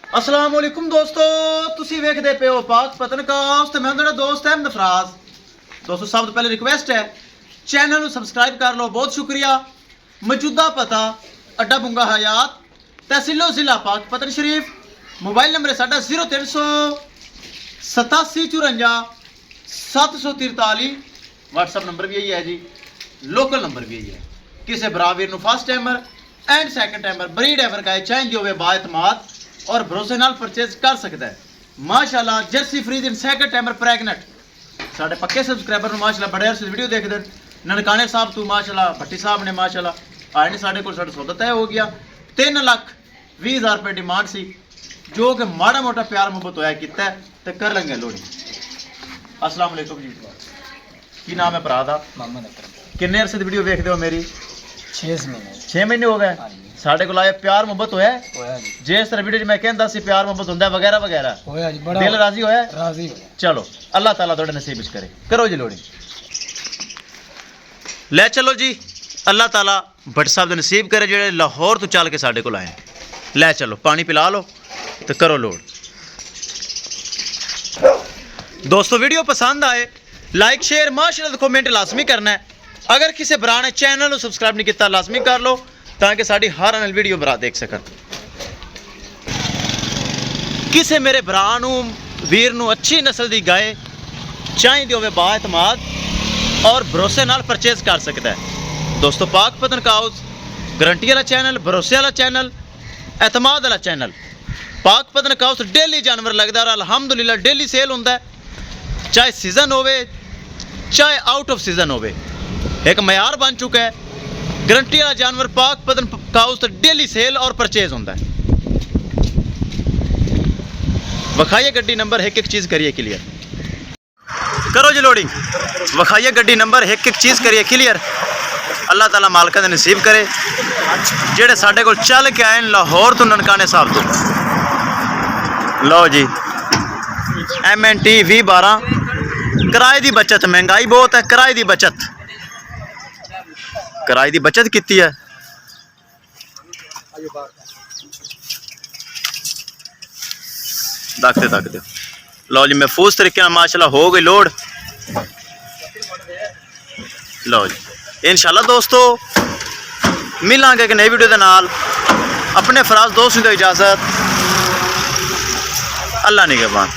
अस्सलाम वालेकुम दोस्तों, तुसी वेखदे पे हो पाक पतनकास्ट ते मैं मेरा दोस्त है नफराज। दोस्तों सब तो पहले रिक्वेस्ट है चैनल को सब्सक्राइब कर लो, बहुत शुक्रिया। मौजूदा पता अड्डा बुंगा हयात, तहसीलो जिला पाक पतन शरीफ। मोबाइल नंबर है साडा 0384 व्हाट्सअप नंबर भी यही है जी, लोकल नंबर भी यही है। किसी बराबर first timer and second timer breed ever का चाहिए होवे बाएतमाद और भरोसे नाल परचेज कर सकता है। माशाल्लाह jersey freeze in second timer pregnant साढ़े पक्के सब्सक्राइबर माशाल्लाह बड़े अरसे वीडियो देखते हैं। ननकाने साहब तू माशाल्लाह भट्टी साहब ने माशाल्लाह आए ने साढ़े को सौदा तय हो गया। 3,20,000 रुपये डिमांड सी, जो कि माड़ा मोटा प्यार मुहब्बत होया किता है तो कर लेंगे लोड़ी। अस्सलाम वालेकुम जी, की नाम है भरा दा? मोहम्मद अकरम। किन्ने अरसे दी वीडियो देखते हो मेरी? 6 महीने। 6 महीने हो गए साढ़े को आए। प्यार मुहब्बत होया जी, जिस तरह वीडियो मैं कहता सी प्यार मुहब्बत होंदा वगैरह वगैरह होया जी, बड़ा दिल राजी होया? राजी होया। चलो अल्लाह ताला थोड़े नसीब विच करे। करो जी लोड़ी ले चलो जी, अल्लाह ताला भट्ट साहब दे नसीब करे जेड़े लाहौर तो चल के साढ़े को आए। ले चलो पानी पिला लो तो करो लोड। दोस्तों वीडियो पसंद आए लाइक शेयर माशाल्लाह कमेंट लाजमी करना है। अगर किसी भरा ने चैनल को सब्सक्राइब नहीं किया लाजमी कर लो ताकि साड़ी हर आने वीडियो भरा देख सकन। किसी मेरे भरा वीर नू अच्छी नस्ल की गाय चाहिए होवे बाएतमाद और भरोसे नाल परचेज कर सकता है। दोस्तों पाक पतन काउस गारंटी वाला चैनल, भरोसे वाला चैनल, एतमाद वाला चैनल। पाक पतन काउस डेली जानवर लगता है और अलहमदुलिल्लाह डेली सेल होंदा है, चाहे सीजन होवे चाहे आउट ऑफ सीजन होवे। एक मयार बन चुका है। गारंटी वाला जानवर पाक पतन काउस डेली सेल और परचेज होंदा है। वखाइए गड्डी नंबर एक चीज़ करिए क्लियर। करो जी लोडिंग, वखाइए गड्डी नंबर एक चीज़ करिए क्लियर। अल्लाह ताला मालका दे नसीब करे जेड़े साढ़े को चल के आए लाहौर तो ननकाने साहब तो। लो जी MNT 2012 किराए की बचत। महंगाई बहुत है, किराए की बचत, किराए की बचत की है। दखते लो जी महफूज तरीके माशाल्लाह हो गई लोड। लो जी इंशाल्लाह दोस्तों मिलांगे एक नई वीडियो के नाल। अपने फराज दोस्त को इजाज़त, अल्लाह निगहबान।